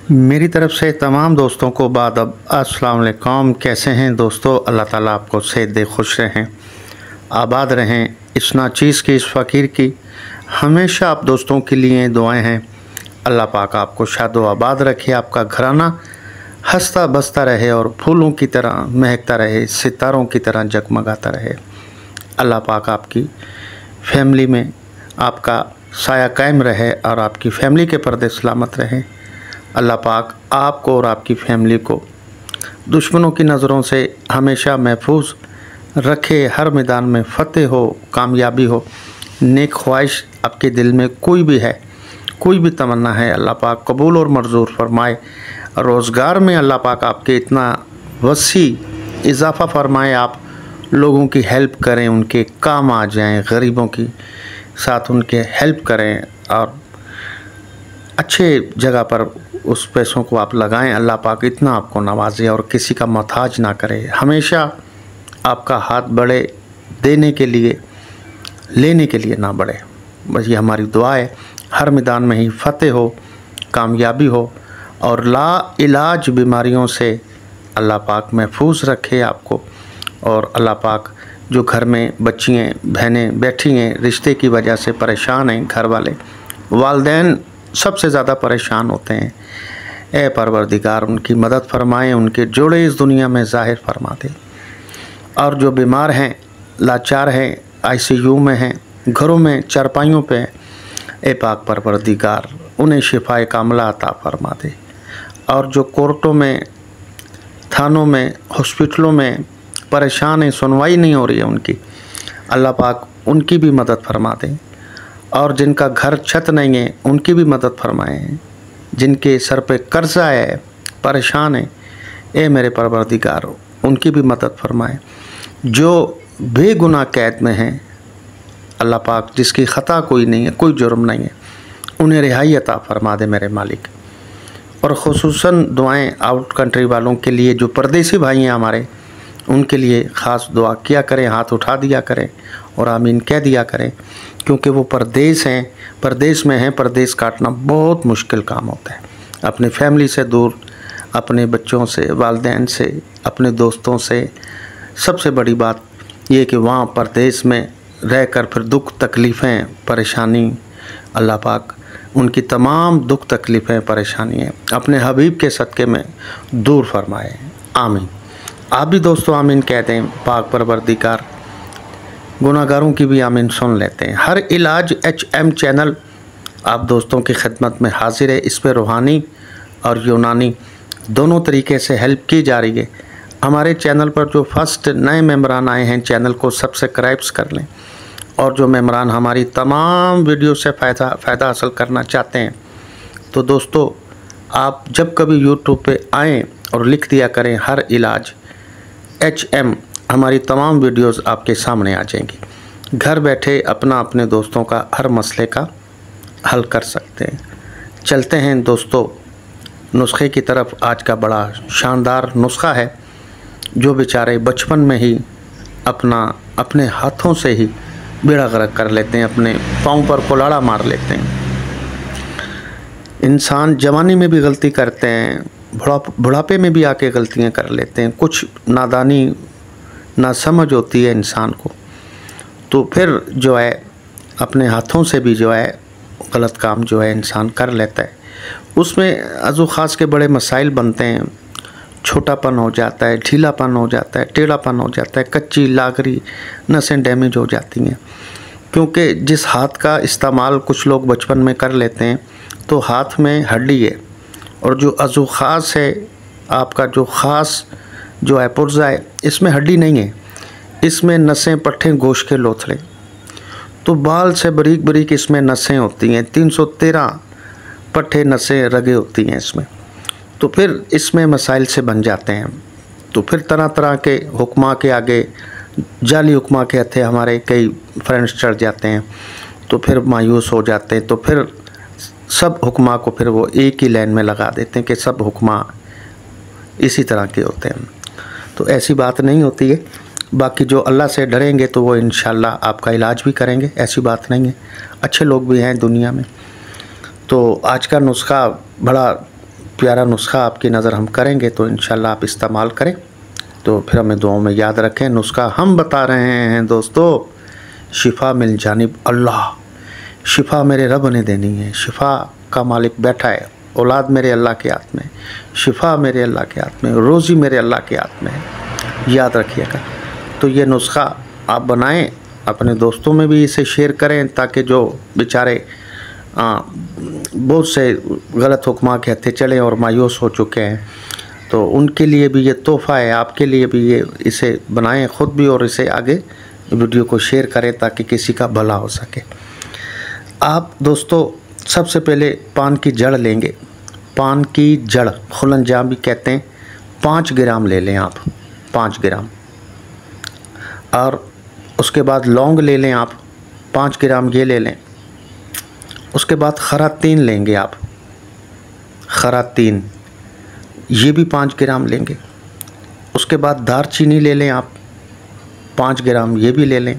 मेरी तरफ से तमाम दोस्तों को बादब अस्सलाम वालेकुम। कैसे हैं दोस्तों? अल्लाह ताला आपको सेहत दे, खुश रहें, आबाद रहें। इस नाचीज़ की, इस फ़कीर की हमेशा आप दोस्तों के लिए दुआएं हैं। अल्लाह पाक आपको शादो आबाद रखे, आपका घराना हंसता बसता रहे और फूलों की तरह महकता रहे, सितारों की तरह जगमगाता रहे। अल्लाह पाक आपकी फैमिली में आपका साया कायम रहे और आपकी फैमिली के पर्दे सलामत रहें। अल्लाह पाक आपको और आपकी फैमिली को दुश्मनों की नज़रों से हमेशा महफूज रखे। हर मैदान में फ़तेह हो, कामयाबी हो। नेक ख्वाहिश आपके दिल में कोई भी है, कोई भी तमन्ना है, अल्लाह पाक कबूल और मंजूर फरमाए। रोज़गार में अल्लाह पाक आपके इतना वसी इजाफ़ा फरमाए, आप लोगों की हेल्प करें, उनके काम आ जाएं, गरीबों की साथ उनके हेल्प करें और अच्छे जगह पर उस पैसों को आप लगाएं। अल्लाह पाक इतना आपको नवाजे और किसी का मोहताज ना करे। हमेशा आपका हाथ बढ़े, देने के लिए, लेने के लिए ना बढ़े। बस ये हमारी दुआ है। हर मैदान में ही फ़तेह हो, कामयाबी हो और ला इलाज बीमारियों से अल्लाह पाक महफूज रखे आपको। और अल्लाह पाक जो घर में बच्चियाँ बहनें बैठी हैं, रिश्ते की वजह से परेशान हैं, घर वाले वालिदैन सबसे ज़्यादा परेशान होते हैं, ए परवरदिगार उनकी मदद फरमाएँ, उनके जोड़े इस दुनिया में ज़ाहिर फरमा दे। और जो बीमार हैं, लाचार हैं, आईसीयू में हैं, घरों में चारपाइयों पे, ए पाक परवरदिगार उन्हें शिफाए कामला अता फरमा दे। और जो कोर्टों में, थानों में, हॉस्पिटलों में परेशान हैं, सुनवाई नहीं हो रही है उनकी, अल्लाह पाक उनकी भी मदद फरमा दें। और जिनका घर छत नहीं है उनकी भी मदद फरमाएं। जिनके सर पे कर्जा है, परेशान है, ए मेरे परवरदिगार उनकी भी मदद फरमाएं। जो बेगुनाह कैद में हैं, अल्लाह पाक जिसकी ख़ता कोई नहीं है, कोई जुर्म नहीं है, उन्हें रिहाई अता फरमा दे मेरे मालिक। और ख़ुसूसन दुआएं आउट कंट्री वालों के लिए, जो परदेसी भाई हैं हमारे, उनके लिए ख़ास दुआ किया करें, हाथ उठा दिया करें और आमीन कह दिया करें, क्योंकि वो परदेश हैं, परदेश में हैं। परदेश काटना बहुत मुश्किल काम होता है। अपने फैमिली से दूर, अपने बच्चों से, वालिदैन से, अपने दोस्तों से। सबसे बड़ी बात ये कि वहाँ परदेश में रहकर फिर दुख तकलीफ़ें, परेशानी, अल्लाह पाक उनकी तमाम दुख तकलीफ़ें, परेशानियाँ अपने हबीब के सदक़े में दूर फरमाए। आमीन। आप भी दोस्तों आमीन कह दें। पाक परवरदिगार गुनाहगारों की भी आमीन सुन लेते हैं। हर इलाज HM चैनल आप दोस्तों की खिदमत में हाजिर है। इस पर रूहानी और यूनानी दोनों तरीके से हेल्प की जा रही है। हमारे चैनल पर जो फर्स्ट नए मेम्बरान आए हैं, चैनल को सब्सक्राइब कर लें। और जो मेम्बरान हमारी तमाम वीडियो से फ़ायदा हासिल करना चाहते हैं, तो दोस्तों आप जब कभी यूट्यूब पे आएँ और लिख दिया करें हर इलाज HM, हमारी तमाम वीडियोस आपके सामने आ जाएंगी। घर बैठे अपने दोस्तों का हर मसले का हल कर सकते हैं। चलते हैं दोस्तों नुस्खे की तरफ। आज का बड़ा शानदार नुस्खा है, जो बेचारे बचपन में ही अपने हाथों से ही बेड़ा गर्क कर लेते हैं, अपने पाँव पर कुल्हाड़ा मार लेते हैं। इंसान जवानी में भी गलती करते हैं, बुढ़ापे में भी आके गलतियां कर लेते हैं। कुछ नादानी, ना समझ होती है इंसान को, तो फिर जो है अपने हाथों से भी जो है गलत काम जो है इंसान कर लेता है। उसमें अज़ू ख़ास के बड़े मसाइल बनते हैं। छोटापन हो जाता है, ढीलापन हो जाता है, टेढ़ापन हो जाता है, कच्ची लागरी नसें डैमेज हो जाती हैं। क्योंकि जिस हाथ का इस्तेमाल कुछ लोग बचपन में कर लेते हैं, तो हाथ में हड्डी है, और जो अज़ू ख़ास है आपका, जो ख़ास जो है पुर्जा है, इसमें हड्डी नहीं है, इसमें नसें, पट्टे, गोश्त के लोथड़े। तो बाल से बारीक बारीक इसमें नसें होती हैं, 313 पट्टे, नसें, रगे होती हैं इसमें। तो फिर इसमें मसाइल से बन जाते हैं। तो फिर तरह तरह के हुक्मा के आगे, जाली हुक्मा के हथे हमारे कई फ्रेंड्स चढ़ जाते हैं, तो फिर मायूस हो जाते हैं। तो फिर सब हुक्मा को फिर वो एक ही लाइन में लगा देते हैं कि सब हुक्मा इसी तरह के होते हैं। तो ऐसी बात नहीं होती है। बाकी जो अल्लाह से डरेंगे तो वो इंशाल्लाह आपका इलाज भी करेंगे, ऐसी बात नहीं है। अच्छे लोग भी हैं दुनिया में। तो आज का नुस्खा बड़ा प्यारा नुस्खा आपकी नज़र हम करेंगे, तो इंशाल्लाह आप इस्तेमाल करें, तो फिर हमें दुआओं में याद रखें। नुस्खा हम बता रहे हैं दोस्तों, शिफा मिल जानिब अल्लाह, शिफा मेरे रब ने देनी है, शिफा का मालिक बैठा है, औलाद मेरे अल्लाह के हाथ में, शिफा मेरे अल्लाह के हाथ में, रोज़ी मेरे अल्लाह के हाथ में है, याद रखिएगा। तो ये नुस्खा आप बनाएं, अपने दोस्तों में भी इसे शेयर करें, ताकि जो बेचारे बहुत से गलत हुक्मा के हत्थे चले और मायूस हो चुके हैं, तो उनके लिए भी ये तोहफ़ा है, आपके लिए भी ये इसे बनाएं ख़ुद भी, और इसे आगे वीडियो को शेयर करें ताकि किसी का भला हो सके। आप दोस्तों सबसे पहले पान की जड़ लेंगे, पान की जड़ खुलंजा भी कहते हैं, 5 ग्राम ले लें आप, 5 ग्राम। और उसके बाद लौंग ले लें आप, 5 ग्राम ये ले लें। उसके बाद खरातीन लेंगे आप, खरातीन ये भी 5 ग्राम लेंगे। उसके बाद दारचीनी ले लें आप, 5 ग्राम ये भी ले लें।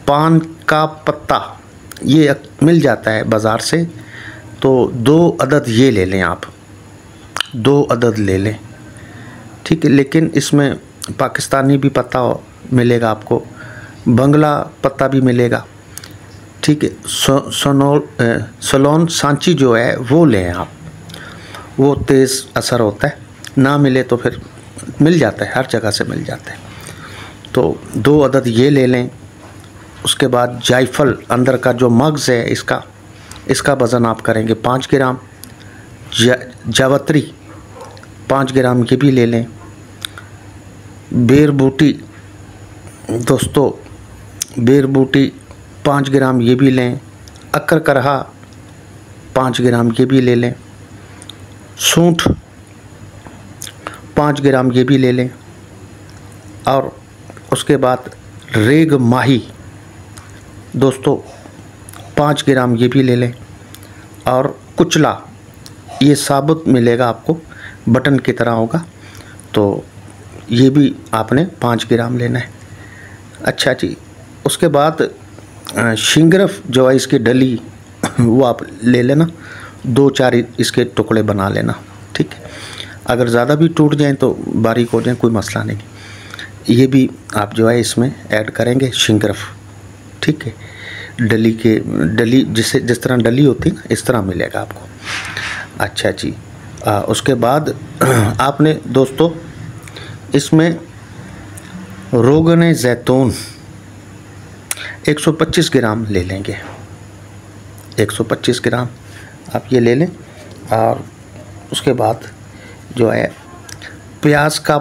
पान का पत्ता ये मिल जाता है बाज़ार से, तो 2 अदद ये ले लें आप, 2 अदद ले लें, ठीक है। लेकिन इसमें पाकिस्तानी भी पत्ता मिलेगा आपको, बंगला पत्ता भी मिलेगा, ठीक है। सलोन सांची जो है वो लें आप, वो तेज़ असर होता है, ना मिले तो फिर मिल जाता है, हर जगह से मिल जाता है, तो 2 अदद ये ले लें। उसके बाद जायफल अंदर का जो मग़ज़ है इसका वज़न आप करेंगे 5 ग्राम। जावत्री 5 ग्राम ये भी ले लें। बेर बूटी दोस्तों, बेर बूटी 5 ग्राम ये भी लें। अक्कर करहा 5 ग्राम ये भी ले लें। सूंठ 5 ग्राम ये भी ले लें। और उसके बाद रेग माही दोस्तों 5 ग्राम ये भी ले लें। और कुचला ये साबुत मिलेगा आपको, बटन की तरह होगा, तो ये भी आपने 5 ग्राम लेना है। अच्छा जी, उसके बाद शिंगरफ जो है इसकी डली वो आप ले लेना, 2-4 इसके टुकड़े बना लेना, ठीक है। अगर ज़्यादा भी टूट जाएं तो बारीक हो जाएं, कोई मसला नहीं। ये भी आप जो है इसमें ऐड करेंगे शिंगरफ, ठीक है। डली जिस तरह डली होती है ना, इस तरह मिलेगा आपको। अच्छा जी, उसके बाद आपने दोस्तों इसमें रोगन ज़ैतून 125 ग्राम ले लेंगे, 125 ग्राम आप ये ले लें। और उसके बाद जो है प्याज का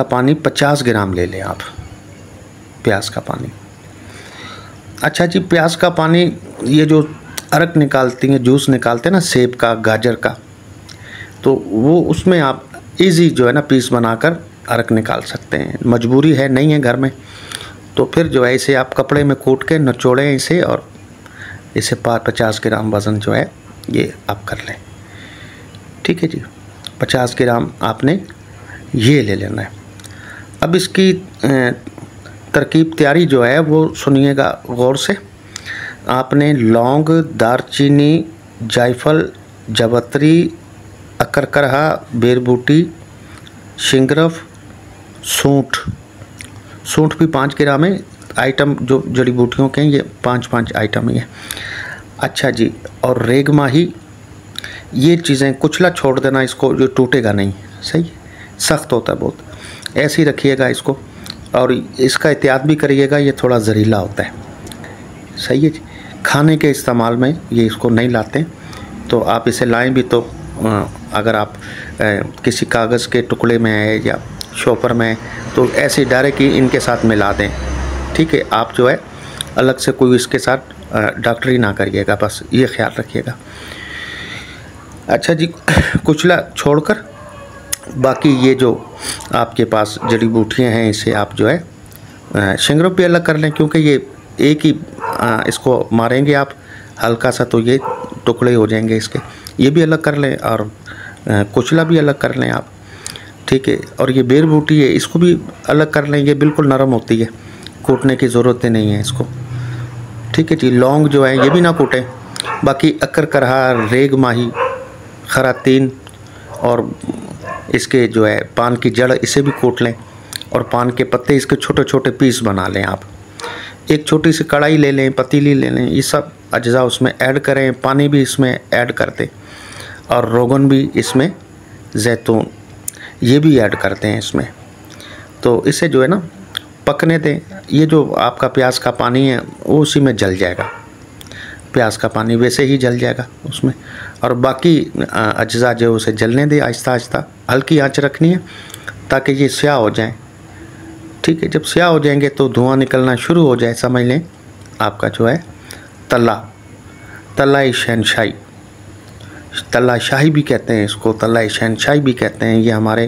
पानी 50 ग्राम ले लें आप, प्याज का पानी। अच्छा जी, प्याज का पानी ये जो अरक निकालती हैं, जूस निकालते हैं ना सेब का, गाजर का, तो वो उसमें आप इजी जो है ना पीस बनाकर अरक निकाल सकते हैं। मजबूरी है नहीं है घर में, तो फिर जो है इसे आप कपड़े में कूट के निचोड़ें इसे, और इसे 50 ग्राम वज़न जो है ये आप कर लें, ठीक है जी। 50 ग्राम आपने ये ले लेना है। अब इसकी तरकीब तैयारी जो है वो सुनिएगा गौर से। आपने लौंग, दारचीनी, जायफल, जावत्री, अकरकरहा, बेरबूटी, शिंगरफ, सूंठ भी 5 ग्राम है। आइटम जो जड़ी बूटियों के हैं ये 5-5 आइटम ही है। अच्छा जी, और रेग माही ये चीज़ें, कुचला छोड़ देना इसको, जो टूटेगा नहीं, सही है, सख्त होता है बहुत, ऐसे ही रखिएगा इसको। और इसका एहतियात भी करिएगा, ये थोड़ा जहरीला होता है, सही है जी। खाने के इस्तेमाल में ये इसको नहीं लाते, तो आप इसे लाएं भी तो अगर आप किसी कागज़ के टुकड़े में है या शॉपर में है, तो ऐसे डायरेक्ट ही इनके साथ मिला दें, ठीक है। आप जो है अलग से कोई इसके साथ डॉक्टरी ना करिएगा, बस ये ख्याल रखिएगा। अच्छा जी, कुचला छोड़कर बाकी ये जो आपके पास जड़ी बूटियाँ हैं, इसे आप जो है शिंगरफ भी अलग कर लें, क्योंकि ये एक ही इसको मारेंगे आप हल्का सा तो ये टुकड़े हो जाएंगे इसके, ये भी अलग कर लें। और कुचला भी अलग कर लें आप, ठीक है। और ये बेर बूटी है, इसको भी अलग कर लें, ये बिल्कुल नरम होती है, कूटने की ज़रूरत नहीं है इसको, ठीक है जी। लौंग जो है ये भी ना कूटें, बाकी अकर करहा, रेग माही, खरातीन और इसके जो है पान की जड़, इसे भी कूट लें और पान के पत्ते इसके छोटे छोटे पीस बना लें। आप एक छोटी सी कढ़ाई ले लें, पतीली ले लें, ये सब अज्जा उसमें ऐड करें, पानी भी इसमें ऐड कर दें और रोगन भी इसमें, जैतून ये भी ऐड करते हैं इसमें। तो इसे जो है ना पकने दें। ये जो आपका प्याज का पानी है वो उसी में जल जाएगा, प्याज का पानी वैसे ही जल जाएगा उसमें, और बाकी अज्जा जो उसे जलने दें आहिस्ता आहिस्ता। हल्की आंच रखनी है ताकि ये स्याह हो जाए। ठीक है, जब स्याह हो जाएंगे तो धुआं निकलना शुरू हो जाए, समझ लें आपका जो है तलाई शहनशाही, तला शाही भी कहते हैं इसको, तलाई शहनशाही भी कहते हैं। ये हमारे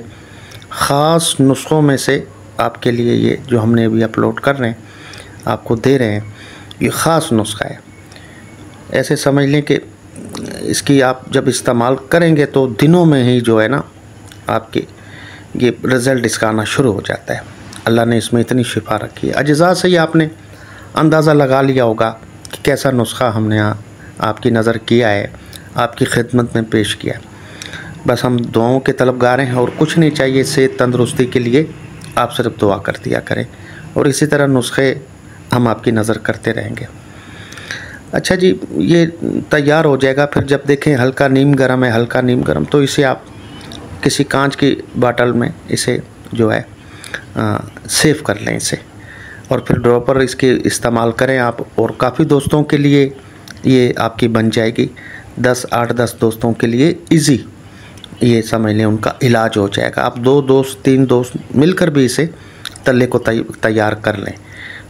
ख़ास नुस्ख़ों में से आपके लिए, ये जो हमने अभी अपलोड कर रहे हैं आपको दे रहे हैं, ये ख़ास नुस्खा है। ऐसे समझ लें कि इसकी आप जब इस्तेमाल करेंगे तो दिनों में ही जो है ना आपकी ये रिज़ल्ट इसका आना शुरू हो जाता है। अल्लाह ने इसमें इतनी शिफा रखी है। अज्जा से ही आपने अंदाज़ा लगा लिया होगा कि कैसा नुस्खा हमने आपकी नज़र किया है, आपकी खिदमत में पेश किया है। बस हम दुआओं के तलबगार हैं और कुछ नहीं चाहिए। सेहत तंदरुस्ती के लिए आप सिर्फ दुआ कर दिया करें और इसी तरह नुस्खे हम आपकी नज़र करते रहेंगे। अच्छा जी, ये तैयार हो जाएगा। फिर जब देखें हल्का नीम गर्म है, हल्का नीम गर्म, तो इसे आप किसी कांच की बाटल में इसे जो है सेव कर लें इसे, और फिर ड्रॉपर इसके इस्तेमाल करें आप। और काफ़ी दोस्तों के लिए ये आपकी बन जाएगी, 8-10 दोस्तों के लिए इजी, ये समझ लें उनका इलाज हो जाएगा। आप 2 दोस्त 3 दोस्त मिलकर भी इसे तल्ले को तैयार कर लें।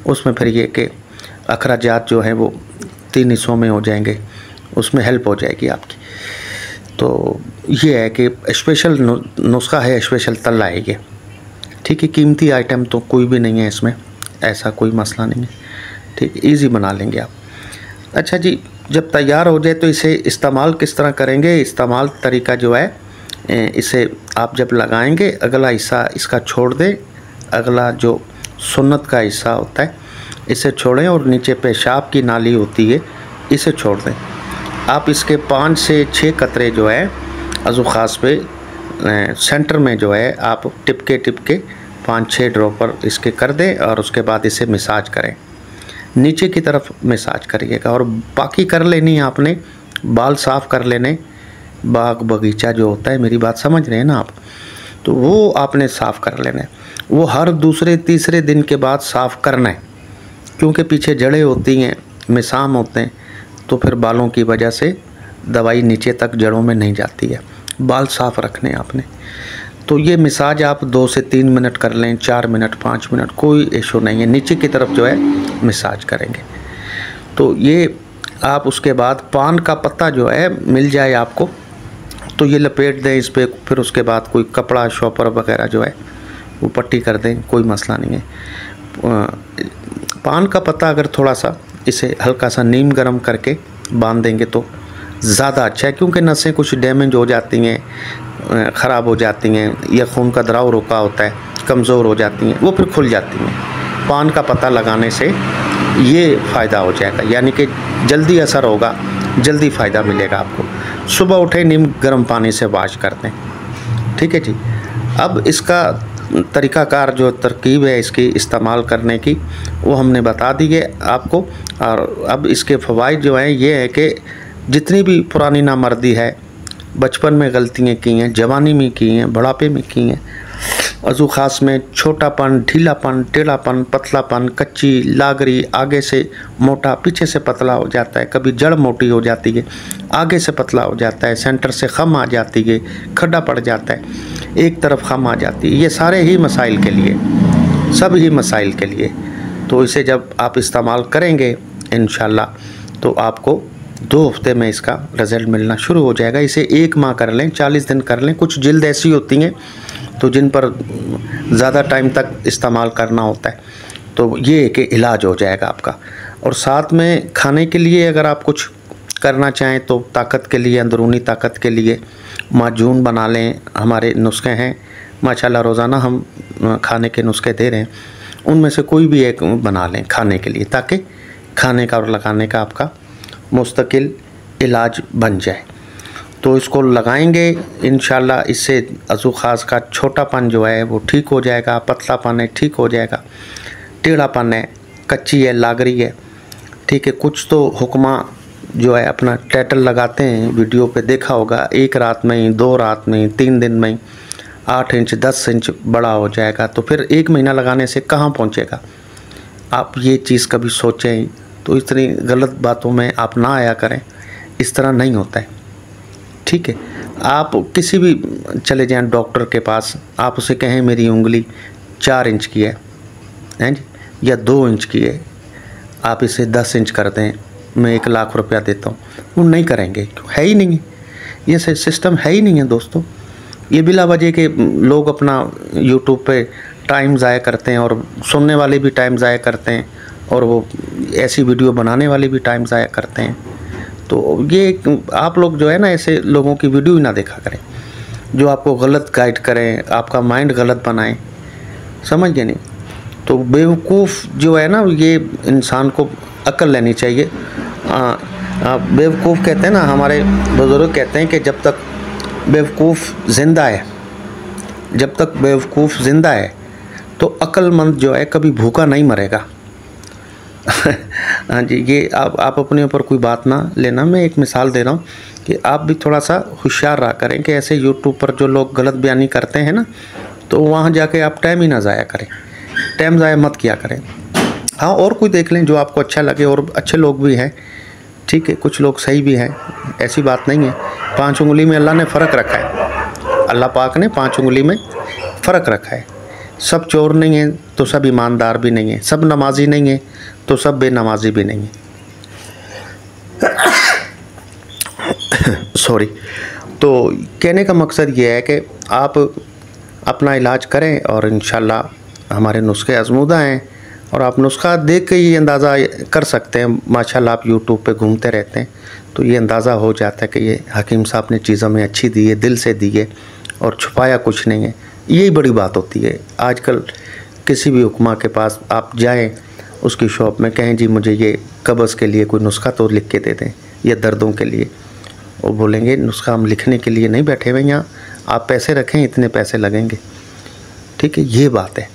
उसमें फिर ये कि अखराजात जो हैं वो 3 हिस्सों में हो जाएंगे, उसमें हेल्प हो जाएगी आपकी। तो ये है कि स्पेशल नुस्खा है, स्पेशल तल्ला है ये। ठीक है, कीमती आइटम तो कोई भी नहीं है इसमें, ऐसा कोई मसला नहीं है। ठीक, इजी बना लेंगे आप। अच्छा जी, जब तैयार हो जाए तो इसे इस्तेमाल किस तरह करेंगे? इस्तेमाल तरीका जो है, इसे आप जब लगाएंगे अगला हिस्सा इसका छोड़ दें, अगला जो सुन्नत का हिस्सा होता है इसे छोड़ें, और नीचे पेशाब की नाली होती है इसे छोड़ दें। आप इसके 5 से 6 कतरे जो है अज़ू ख़ास पे सेंटर में जो है आप टिपके 5-6 ड्रॉपर इसके कर दें, और उसके बाद इसे मसाज करें, नीचे की तरफ मसाज करिएगा। और बाकी कर लेनी है आपने, बाल साफ़ कर लेने, बाग बगीचा जो होता है, मेरी बात समझ रहे हैं ना आप, तो वो आपने साफ़ कर लेना है। वो हर दूसरे तीसरे दिन के बाद साफ़ करना है, क्योंकि पीछे जड़ें होती हैं, मिसाम होते हैं, तो फिर बालों की वजह से दवाई नीचे तक जड़ों में नहीं जाती है। बाल साफ़ रखने आपने। तो ये मसाज आप 2 से 3 मिनट कर लें, 4 मिनट 5 मिनट, कोई इशू नहीं है। नीचे की तरफ जो है मसाज करेंगे। तो ये आप उसके बाद पान का पत्ता जो है मिल जाए आपको, तो ये लपेट दें इस पर। फिर उसके बाद कोई कपड़ा शॉपर वगैरह जो है वो पट्टी कर दें, कोई मसला नहीं है। पान का पत्ता अगर थोड़ा सा इसे हल्का सा नीम गर्म करके बांध देंगे तो ज़्यादा अच्छा है, क्योंकि नसें कुछ डैमेज हो जाती हैं, ख़राब हो जाती हैं, या खून का दराव रुका होता है, कमज़ोर हो जाती हैं, वो फिर खुल जाती हैं। पान का पत्ता लगाने से ये फ़ायदा हो जाएगा, यानी कि जल्दी असर होगा, जल्दी फ़ायदा मिलेगा आपको। सुबह उठे नीम गर्म पानी से वॉश कर दें। ठीक है जी। अब इसका तरीक़ाकार जो तरकीब है इसकी इस्तेमाल करने की, वो हमने बता दी है आपको। और अब इसके फ़वाइद जो हैं ये है कि जितनी भी पुरानी नामर्दी है, बचपन में गलतियाँ की हैं, जवानी में की हैं, बुढ़ापे में की हैं, अज़ू ख़ास में छोटापन, ढीलापन, टेढ़ापन, पतलापन, कच्ची लागरी, आगे से मोटा पीछे से पतला हो जाता है, कभी जड़ मोटी हो जाती है, आगे से पतला हो जाता है, सेंटर से खम आ जाती है, खड्डा पड़ जाता है, एक तरफ खम आ जाती है, ये सारे ही मसाइल के लिए, सब ही मसाइल के लिए। तो इसे जब आप इस्तेमाल करेंगे इंशाल्लाह तो आपको 2 हफ्ते में इसका रिज़ल्ट मिलना शुरू हो जाएगा। इसे 1 माह कर लें, 40 दिन कर लें। कुछ जिल्द ऐसी होती हैं तो जिन पर ज़्यादा टाइम तक इस्तेमाल करना होता है, तो ये कि इलाज हो जाएगा आपका। और साथ में खाने के लिए अगर आप कुछ करना चाहें तो ताकत के लिए, अंदरूनी ताकत के लिए माजून बना लें। हमारे नुस्खे हैं माशाल्लाह, रोज़ाना हम खाने के नुस्खे दे रहे हैं, उनमें से कोई भी एक बना लें खाने के लिए, ताकि खाने का और लगाने का आपका मुस्तकिल इलाज बन जाए। तो इसको लगाएंगे इंशाल्लाह, इससे अज़ू ख़ास का छोटापन जो है वो ठीक हो जाएगा, पतलापन है ठीक हो जाएगा, टेढ़ापन है, कच्ची है, लागरी है, ठीक है। कुछ तो हुक्मा जो है अपना टाइटल लगाते हैं, वीडियो पे देखा होगा, 1 रात में ही, 2 रात में ही, 3 दिन में ही 8 इंच 10 इंच बड़ा हो जाएगा। तो फिर 1 महीना लगाने से कहाँ पहुँचेगा? आप ये चीज़ कभी सोचें। तो इतनी गलत बातों में आप ना आया करें, इस तरह नहीं होता है, ठीक है। आप किसी भी चले जाएं डॉक्टर के पास, आप उसे कहें मेरी उंगली 4 इंच की है जी, या 2 इंच की है, आप इसे 10 इंच कर दें, मैं 1 लाख रुपया देता हूँ, वो नहीं करेंगे, है ही नहीं है, ये सिस्टम है ही नहीं है दोस्तों। ये बिला वजह के लोग अपना यूट्यूब पे टाइम ज़ाया करते हैं, और सुनने वाले भी टाइम ज़ाया करते हैं, और वो ऐसी वीडियो बनाने वाले भी टाइम ज़ाया करते हैं। तो ये आप लोग जो है ना, ऐसे लोगों की वीडियो ही ना देखा करें जो आपको गलत गाइड करें, आपका माइंड गलत बनाएं, समझ गए नहीं। तो बेवकूफ़ जो है ना, ये इंसान को अक्ल लेनी चाहिए। बेवकूफ़ कहते हैं ना, हमारे बुज़ुर्ग कहते हैं कि जब तक बेवकूफ़ ज़िंदा है, जब तक बेवकूफ़ ज़िंदा है तो अक्लमंद जो है कभी भूखा नहीं मरेगा। हाँ जी, ये आप अपने ऊपर कोई बात ना लेना, मैं एक मिसाल दे रहा हूँ कि आप भी थोड़ा सा होशियार रहा करें कि ऐसे यूट्यूब पर जो लोग गलत बयानी करते हैं ना, तो वहाँ जाके आप टाइम ही ना ज़ाया करें, टाइम ज़ाया मत किया करें। हाँ, और कोई देख लें जो आपको अच्छा लगे, और अच्छे लोग भी हैं, ठीक है, कुछ लोग सही भी हैं, ऐसी बात नहीं है। 5 उंगली में अल्लाह ने फ़र्क रखा है, अल्लाह पाक ने 5 उंगली में फ़र्क रखा है। सब चोर नहीं है तो सब ईमानदार भी नहीं है, सब नमाजी नहीं है तो सब बेनमाजी भी नहीं है। सॉरी। तो कहने का मकसद ये है कि आप अपना इलाज करें, और इंशाल्लाह हमारे नुस्खे आज़मूदा हैं, और आप नुस्खा देख के ये अंदाज़ा कर सकते हैं। माशाल्लाह आप यूट्यूब पे घूमते रहते हैं तो ये अंदाज़ा हो जाता है कि ये हकीम साहब ने चीज़ हमें अच्छी दी है, दिल से दी है, और छुपाया कुछ नहीं है। यही बड़ी बात होती है। आजकल किसी भी हुक्मा के पास आप जाएं, उसकी शॉप में कहें जी मुझे ये कब्ज़ के लिए कोई नुस्खा तो लिख के दे दें, या दर्दों के लिए, वो बोलेंगे नुस्खा हम लिखने के लिए नहीं बैठे हुए यहाँ, आप पैसे रखें, इतने पैसे लगेंगे, ठीक है, ये बात है।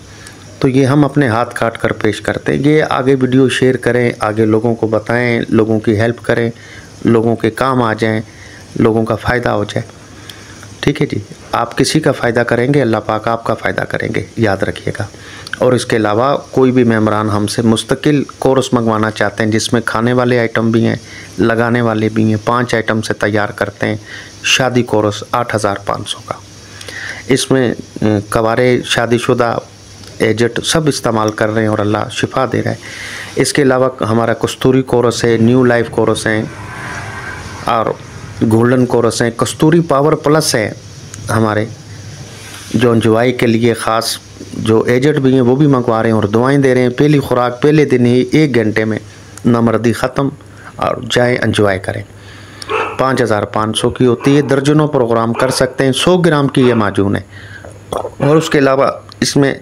तो ये हम अपने हाथ काट कर पेश करते हैं। ये आगे वीडियो शेयर करें, आगे लोगों को बताएं, लोगों की हेल्प करें, लोगों के काम आ जाएं, लोगों का फ़ायदा हो जाए, ठीक है जी। आप किसी का फ़ायदा करेंगे, अल्लाह पाक आपका फ़ायदा करेंगे, याद रखिएगा। और इसके अलावा कोई भी मेम्बरान हमसे मुस्तकिल कोर्स मंगवाना चाहते हैं, जिसमें खाने वाले आइटम भी हैं, लगाने वाले भी हैं, 5 आइटम से तैयार करते हैं, शादी कोर्स 8500 का। इसमें कवारे, शादीशुदा, एजेड सब इस्तेमाल कर रहे हैं, और अल्लाह शिफा दे रहा है। इसके अलावा हमारा कस्तूरी कोर्स है, न्यू लाइफ कोर्स हैं, और गोल्डन कोर्स हैं, कस्तूरी पावर प्लस है हमारे, जो अंजुआई के लिए ख़ास, जो एजेड भी हैं वो भी मंगवा रहे हैं, और दुआएं दे रहे हैं। पहली खुराक पहले दिन ही 1 घंटे में नामर्दी ख़त्म, और जाए अंजुआई करें। 5500 की होती है, दर्जनों प्रोग्राम कर सकते हैं। 100 ग्राम की ये माजून है, और उसके अलावा इसमें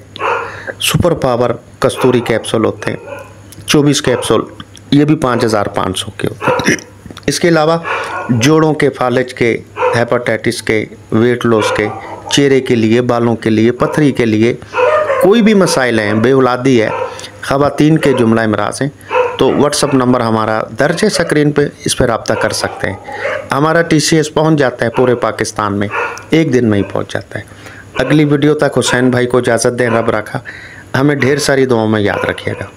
सुपर पावर कस्तूरी कैप्सूल होते हैं, 24 कैप्सूल, ये भी 5500 के होते हैं। इसके अलावा जोड़ों के, फालिज के, हेपेटाइटिस के, वेट लॉस के, चेहरे के लिए, बालों के लिए, पथरी के लिए, कोई भी मसाइल हैं, बेऔलादी है, ख़वातीन के जुमला इमराज हैं, तो व्हाट्सअप नंबर हमारा दर्ज है स्क्रीन पे, इस पर रब्ता कर सकते हैं। हमारा TCS पहुंच जाता है पूरे पाकिस्तान में, 1 दिन में ही पहुंच जाता है। अगली वीडियो तक हुसैन भाई को इजाज़त दें, रब रखा, हमें ढेर सारी दुआओं में याद रखिएगा।